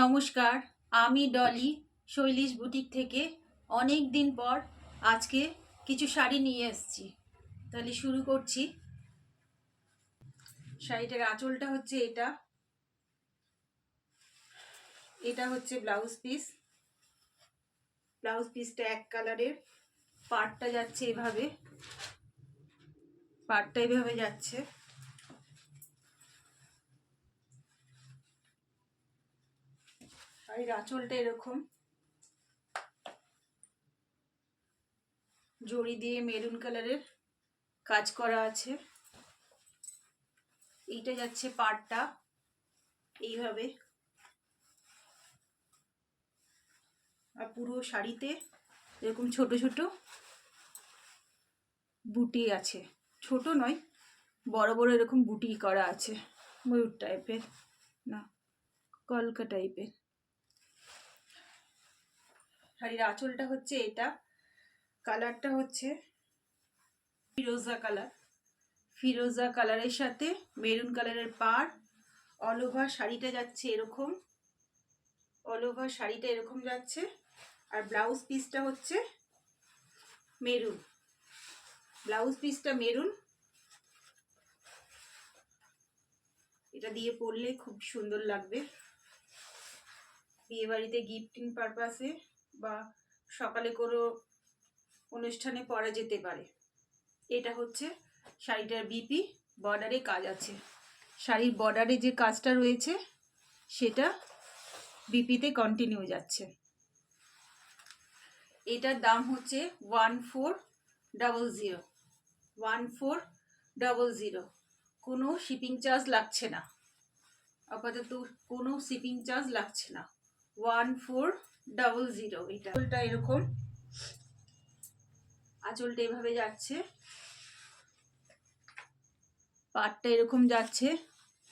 নমস্কার, আমি ডলি শৈলীশ বুটিক থেকে অনেক দিন পর আজকে কিছু শাড়ি নিয়ে এসেছি। তাহলে শুরু করছি। শাড়িটার আঁচলটা হচ্ছে এটা, এটা হচ্ছে ব্লাউজ পিস। ব্লাউজ পিসটা এক কালারের, পাড়টা যাচ্ছে এভাবে, পাড়টা এভাবে যাচ্ছে। শাড়ির আঁচলটা এরকম জড়ি দিয়ে মেরুন কালারের কাজ করা আছে। এইটা যাচ্ছে পাড়টা এইভাবে, আর পুরো শাড়িতে এরকম ছোট ছোট বুটি আছে, ছোট নয় বড় বড় এরকম বুটি করা আছে, ময়ূর টাইপের না কলকা টাইপের। শাড়ির আঁচলটা হচ্ছে এটা, কালারটা হচ্ছে ফিরোজা কালার। ফিরোজা কালারের সাথে মেরুন কালারের পাড়। অল ওভার শাড়িটা যাচ্ছে এরকম, অল ওভার শাড়িটা এরকম যাচ্ছে। আর ব্লাউজ পিসটা হচ্ছে মেরুন, ব্লাউজ পিসটা মেরুন। এটা দিয়ে পরলে খুব সুন্দর লাগবে, বিয়ে বাড়িতে গিফটিং পারপাসে বা সকালে কোনো অনুষ্ঠানে পরা যেতে পারে। এটা হচ্ছে শাড়িটার বিপি, বর্ডারে কাজ আছে। শাড়ির বর্ডারে যে কাজটা রয়েছে সেটা বিপিতে কন্টিনিউ যাচ্ছে। এটার দাম হচ্ছে 1400, 1400। কোনো শিপিং চার্জ লাগছে না, আপাতত কোনো শিপিং চার্জ লাগছে না। 1400। এটা আঁচলটা এরকম, আঁচলটা এভাবে যাচ্ছে, পাটটা এরকম যাচ্ছে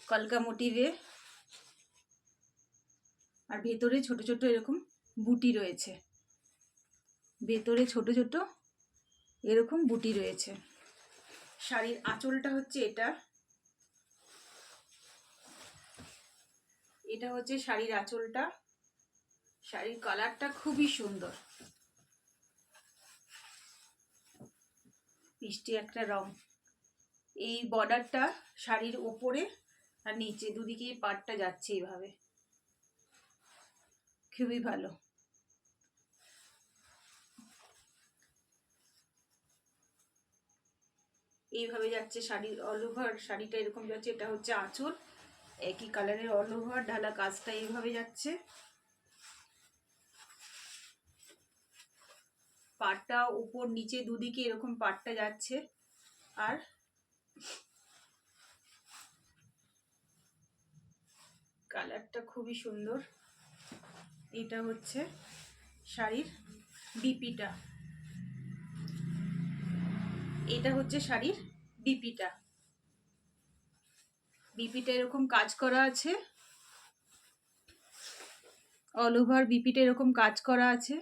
কলকা মোটিভে, আর ভেতরে ছোট ছোট এরকম বুটি রয়েছে, ভেতরে ছোট ছোট এরকম বুটি রয়েছে। শাড়ির আঁচলটা হচ্ছে এটা, এটা হচ্ছে শাড়ির আঁচলটা। শাড়ির কালারটা খুবই সুন্দর, মিষ্টি একটা রং। এই বর্ডারটা শাড়ির ওপরে আর নিচে দুদিকে পাটটা যাচ্ছে এইভাবে, খুবই ভালো। এইভাবে যাচ্ছে শাড়ির অল ওভার, শাড়িটা এরকম যাচ্ছে। এটা হচ্ছে আঁচল, একই কালারের অল ওভার ঢালা কাজটা এইভাবে যাচ্ছে। পাটটা উপর নিচে দুদিকে এরকম পাটটা যাচ্ছে। আর কালারটা খুবই সুন্দর। এটা হচ্ছে শাড়ির বিপিটা, এটা হচ্ছে শাড়ির বিপিটা। বিপিটা এরকম কাজ করা আছে, অল ওভার বিপিটা এরকম কাজ করা আছে,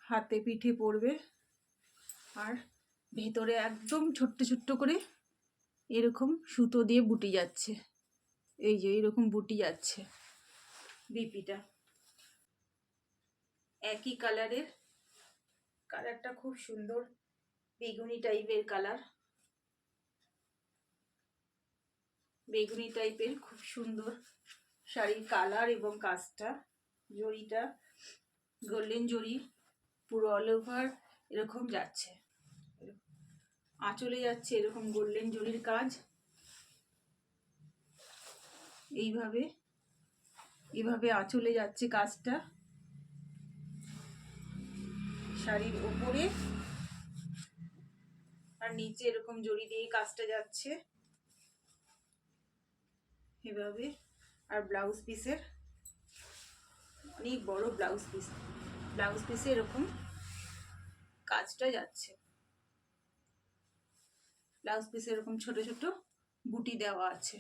হাতে পিঠে পড়বে। আর ভেতরে একদম ছোট্ট ছোট্ট করে এরকম সুতো দিয়ে বুটি যাচ্ছে, এই যে এরকম বুটি যাচ্ছে বিপিটা। একই কালারের, কালারটা খুব সুন্দর, বেগুনি টাইপের কালার, বেগুনি টাইপের খুব সুন্দর শাড়ির কালার এবং কাজটা। জড়িটা গোল্ডেন জড়ি, পুরো অল ওভার এরকম যাচ্ছে, আঁচলে যাচ্ছে এরকম গোল্ডেন জড়ির কাজ। এইভাবে এভাবে আঁচলে যাচ্ছে কাজটা, শাড়ির ওপরে আর নিচে এরকম জড়ি দিয়ে কাজটা যাচ্ছে এভাবে। আর ব্লাউজ পিসের অনেক বড় ব্লাউজ পিস, ব্লাউজ পিসে এরকম কাজটা যাচ্ছে। ব্লাউজ পিসে এরকম ছোট ছোট বুটি দেওয়া আছে,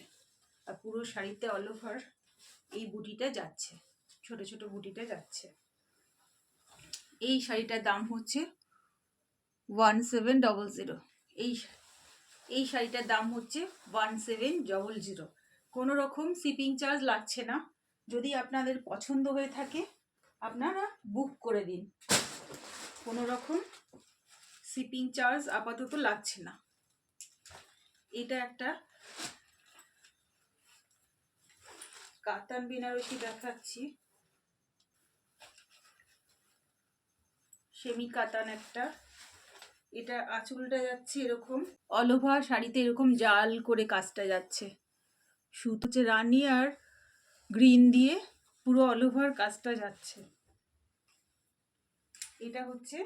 আর পুরো শাড়িতে অল ওভার এই বুটিটা যাচ্ছে, ছোট ছোট বুটিটা যাচ্ছে। এই শাড়িটার দাম হচ্ছে 1700। এই শাড়িটার দাম হচ্ছে 1700। কোনো রকম শিপিং চার্জ লাগছে না, যদি আপনাদের পছন্দ হয়ে থাকে আপনারা বুক করে দিন, কোনো রকম শিপিং চার্জ আপাতত লাগছে না। এটা একটা কাতান বেনারসি দেখাচ্ছি, সেমি কাতান একটা। এটা আঁচলটা যাচ্ছে এরকম অল ওভার শাড়িতে এরকম জাল করে কাজটা যাচ্ছে, সুতো হচ্ছে রানী আর গ্রিন দিয়ে পুরো অল ওভার কাজটা যাচ্ছে। এটা হচ্ছে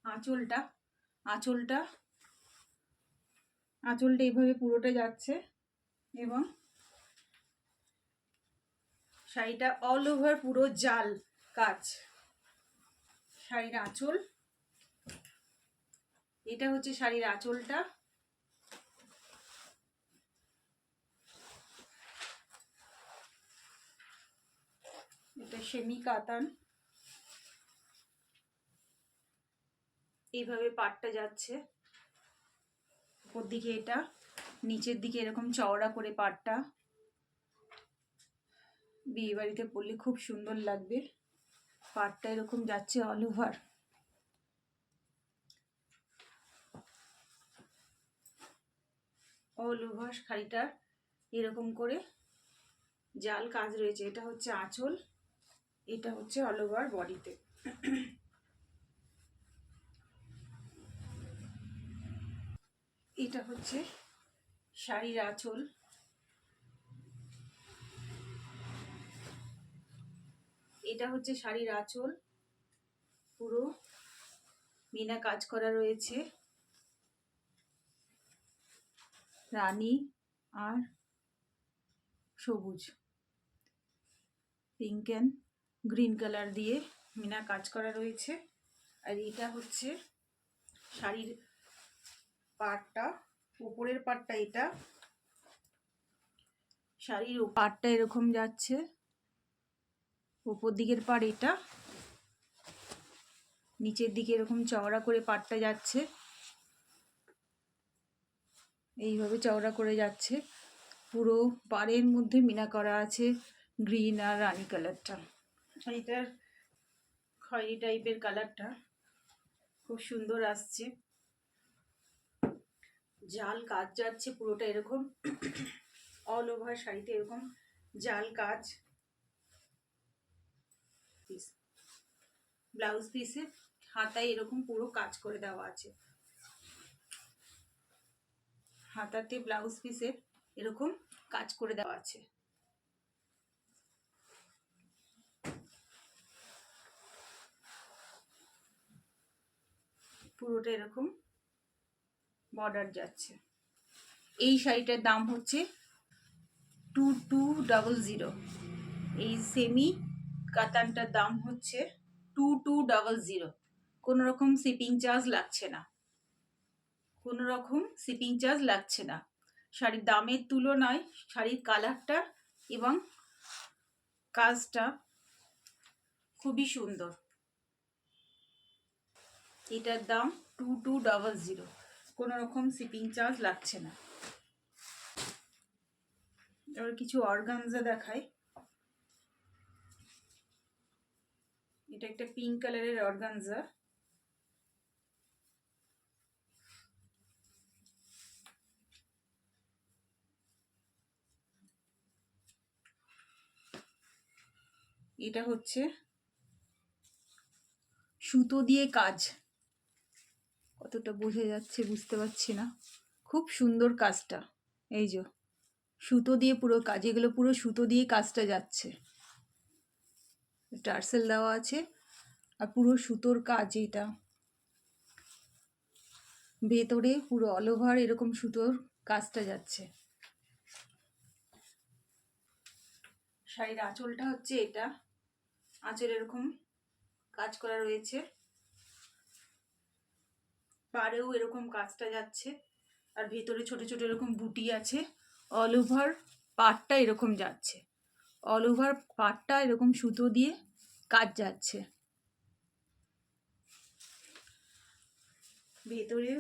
আঁচলটা, আঁচলটা এইভাবে পুরোটা যাচ্ছে এবং শাড়িটা অল ওভার পুরো জাল কাজ। শাড়ির আঁচল, এটা হচ্ছে শাড়ির আঁচলটা। এটা সেমি কাতান, এইভাবে পাটটা যাচ্ছে উপর দিকে, এটা নিচের দিকে এরকম চওড়া করে পাটটা। বিয়ে বাড়িতে পরলে খুব সুন্দর লাগবে। পাটটা এরকম যাচ্ছে অল ওভার। অল ওভার শাড়িটার এরকম করে জাল কাজ রয়েছে। এটা হচ্ছে আঁচল, এটা হচ্ছে অল ওভার বডিতে। এটা হচ্ছে শাড়ির আঁচল, এটা হচ্ছে শাড়ির আঁচল, পুরো মিনা কাজ করা রয়েছে, রানী আর সবুজ, পিঙ্ক অ্যান্ড গ্রিন কালার দিয়ে মিনা কাজ করা রয়েছে। আর এটা হচ্ছে শাড়ির পাড়টা, উপরের পাড়টা। এটা শাড়ির পাড়টা এরকম যাচ্ছে, উপর দিকের পাড় এটা, নিচের দিকে এরকম চওড়া করে পাড়টা যাচ্ছে, এইভাবে চওড়া করে যাচ্ছে। পুরো পাড়ের মধ্যে মিনা করা আছে গ্রিন আর রানী কালারটা। এটার খয়েরি টাইপের কালারটা খুব সুন্দর আসছে, জাল কাজ যাচ্ছে পুরোটা এরকম অল ওভার শাড়িতে এরকম জাল কাজ। ব্লাউজ পিসে হাতায় এরকম পুরো কাজ করে দেওয়া আছে, হাতাতে ব্লাউজ পিসে এরকম কাজ করে দেওয়া আছে। পুরোটা এরকম বর্ডার যাচ্ছে। এই শাড়িটার দাম হচ্ছে 2200। এই সেমি কাতানটার দাম হচ্ছে 2200। কোনো রকম শিপিং চার্জ লাগছে না, কোনো রকম শিপিং চার্জ লাগছে না। শাড়ির দামের তুলনায় শাড়ির কালারটা এবং কাজটা খুবই সুন্দর। এটার দাম 2200, কোনো রকম শিপিং চার্জ লাগছে না। এবার কিছু অর্গানজা দেখাই। এটা একটা পিঙ্ক কালারের অর্গানজা, এটা হচ্ছে সুতো দিয়ে কাজ, কতটা বোঝা যাচ্ছে বুঝতে পারছি না, খুব সুন্দর কাজটা। এই যে সুতো দিয়ে পুরো কাজ, এগুলো পুরো সুতো দিয়ে কাজটা যাচ্ছে, টার্সেল দেওয়া আছে আর পুরো সুতোর কাজ। এটা ভেতরে পুরো অল ওভার এরকম সুতোর কাজটা যাচ্ছে। শাড়ির আঁচলটা হচ্ছে এটা, আঁচল এরকম কাজ করা রয়েছে, পাড়েও এরকম কাজটা যাচ্ছে আর ভেতরে ছোট ছোট এরকম বুটি আছে। অল ওভার পাড়টা এরকম যাচ্ছে, অল ওভার পাড়টা এরকম সুতো দিয়ে কাজ যাচ্ছে। ভেতরে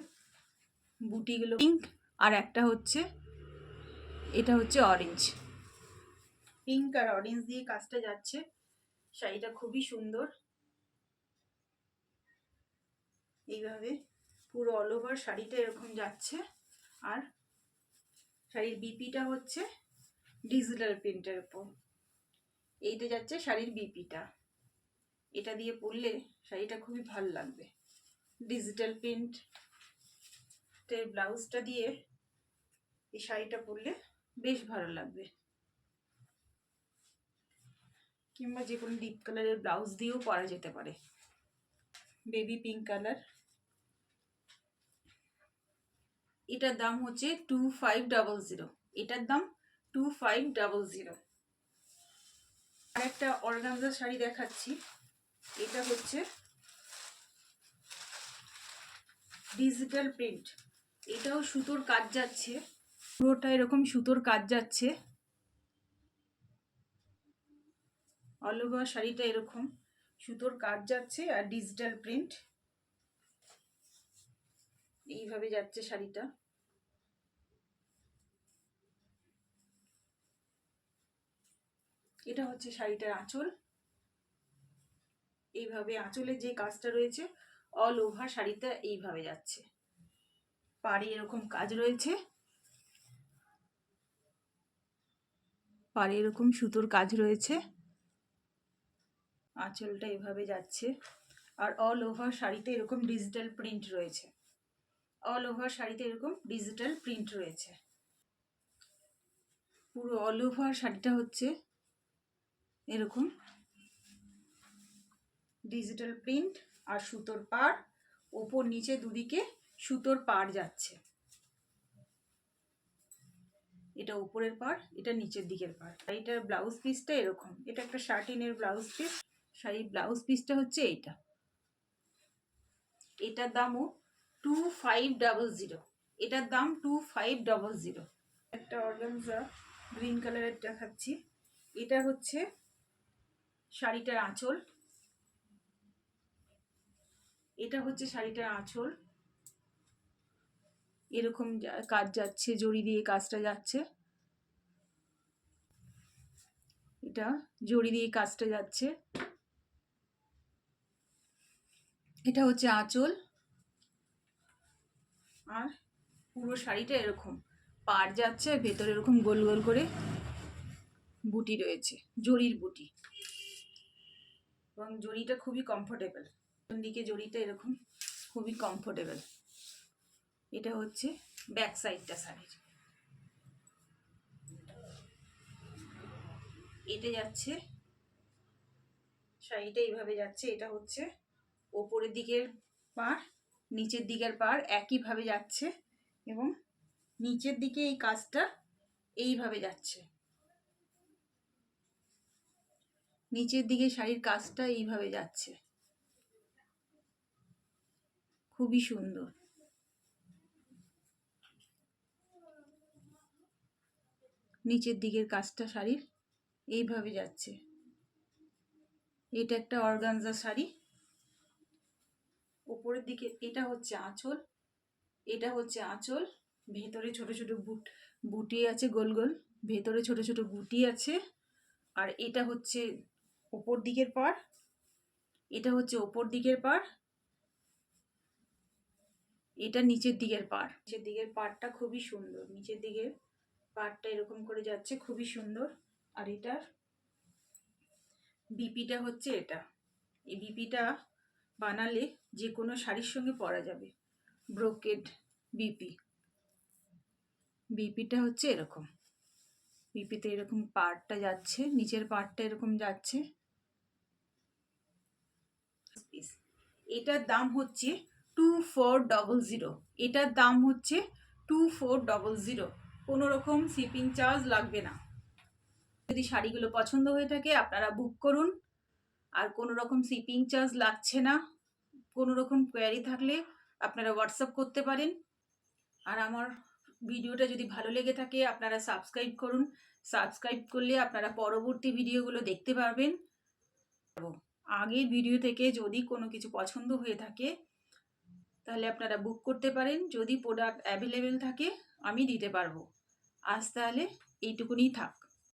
বুটিগুলো পিঙ্ক আর একটা হচ্ছে, এটা হচ্ছে অরেঞ্জ। পিঙ্ক আর অরেঞ্জ দিয়ে কাজটা যাচ্ছে। শাড়িটা খুবই সুন্দর। এইভাবে পুরো অল ওভার শাড়িটা এরকম যাচ্ছে। আর শাড়ির বিপিটা হচ্ছে ডিজিটাল প্রিন্টের উপর। এইটা যাচ্ছে শাড়ির বিপিটা। এটা দিয়ে পরলে শাড়িটা খুবই ভালো লাগবে। ডিজিটাল প্রিন্টের ব্লাউজটা দিয়ে এই শাড়িটা পরলে বেশ ভালো লাগবে। কিংবা যে কোনো ডিপ কালারের ব্লাউজ দিয়েও পরা যেতে পারে। Baby pink colour. এটার দাম হচ্ছে 2500। এটার দাম 2500। আর একটা অর্গানজা শাড়ি দেখাচ্ছি। এটা হচ্ছে ডিজিটাল প্রিন্ট। এটাও সুতোর কাজ যাচ্ছে, পুরোটা এরকম সুতোর কাজ যাচ্ছে। অল ওভার শাড়িটা এরকম সুতোর কাজ যাচ্ছে আর ডিজিটাল প্রিন্ট। এইভাবে যাচ্ছে শাড়িটা। এটা হচ্ছে শাড়িটার আঁচল। এইভাবে আঁচলে যে কাজটা রয়েছে অল ওভার শাড়িটা এইভাবে যাচ্ছে। পাড়ে এরকম কাজ রয়েছে, পাড়ে এরকম সুতোর কাজ রয়েছে। আঁচলটা এভাবে যাচ্ছে আর অল ওভার শাড়িতে এরকম ডিজিটাল প্রিন্ট রয়েছে। অল ওভার শাড়িতে এরকম ডিজিটাল প্রিন্ট রয়েছে। পুরো অল ওভার শাড়িটা হচ্ছে এরকম ডিজিটাল প্রিন্ট আর সুতোর পাড়। ওপর নিচে দুদিকে সুতোর পাড় যাচ্ছে। এটা উপরের পাড়, এটা নিচের দিকের পাড়। শাড়িটার ব্লাউজ পিসটা এরকম। এটা একটা শার্টিনের ব্লাউজ পিস। শাড়ির ব্লাউজ পিসটা হচ্ছে এইটা। এটার দামও 2500। এটার দাম 2500। একটা অর্গানজা গ্রিন কালারের দেখাচ্ছি। এটা হচ্ছে শাড়িটার আঁচল। এটা হচ্ছে শাড়িটার আঁচল। এরকম কাজ যাচ্ছে, জড়ি দিয়ে কাজটা যাচ্ছে। এটা জড়ি দিয়ে কাজটা যাচ্ছে। এটা হচ্ছে আঁচল। আর পুরো শাড়িটা এরকম পাড় যাচ্ছে, ভেতরে এরকম গোল গোল করে বুটি রয়েছে, জড়ির বুটি। এবং জড়িটা খুবই কমফোর্টেবল। দিকে জড়িটা এরকম খুবই কমফোর্টেবল। এটা হচ্ছে ব্যাক সাইডটা শাড়ির। এটা যাচ্ছে শাড়িটা এইভাবে যাচ্ছে। এটা হচ্ছে ওপরের দিকের পাড়, নিচের দিকের পাড় একইভাবে যাচ্ছে এবং নিচের দিকে এই কাজটা এইভাবে যাচ্ছে। নিচের দিকে শাড়ির কাজটা এইভাবে যাচ্ছে। খুবই সুন্দর। নিচের দিকের কাজটা শাড়ির এইভাবে যাচ্ছে। এটা একটা অর্গানজা শাড়ি। উপরের দিকে এটা হচ্ছে আঁচল। এটা হচ্ছে আঁচল। ভেতরে ছোট ছোট বুটি আছে, গোল গোল ভেতরে ছোট ছোট বুটি আছে। আর এটা হচ্ছে ওপর দিকের পাড়। এটা হচ্ছে ওপর দিকের পাড়। এটা নিচের দিকের পাড়। নিচের দিকের পাড়টা খুবই সুন্দর। নিচের দিকের পাড়টা এরকম করে যাচ্ছে, খুবই সুন্দর। আর এটার বিপিটা হচ্ছে এটা। এই বিপিটা বানালে যে কোনো শাড়ির সঙ্গে পরা যাবে। Brocade BP. বিপিটা হচ্ছে এরকম। বিপিতে এরকম পাড়টা যাচ্ছে, নিচের পাড়টা এরকম যাচ্ছে। এটার দাম হচ্ছে 2400। এটার দাম হচ্ছে 2400। কোনো রকম শিপিং চার্জ লাগবে না। যদি শাড়িগুলো পছন্দ হয়ে থাকে আপনারা বুক করুন। আর কোনো রকম শিপিং চার্জ লাগছে না। কোনো রকম কোয়ারি থাকলে আপনারা হোয়াটসঅ্যাপ করতে পারেন। আর আমার ভিডিওটা যদি ভালো লেগে থাকে আপনারা সাবস্ক্রাইব করুন। সাবস্ক্রাইব করলে আপনারা পরবর্তী ভিডিওগুলো দেখতে পারবেন। আগের ভিডিও থেকে যদি কোনো কিছু পছন্দ হয়ে থাকে তাহলে আপনারা বুক করতে পারেন। যদি প্রোডাক্ট অ্যাভেলেবেল থাকে আমি দিতে পারবো। আজ তাহলে এইটুকুনি থাক।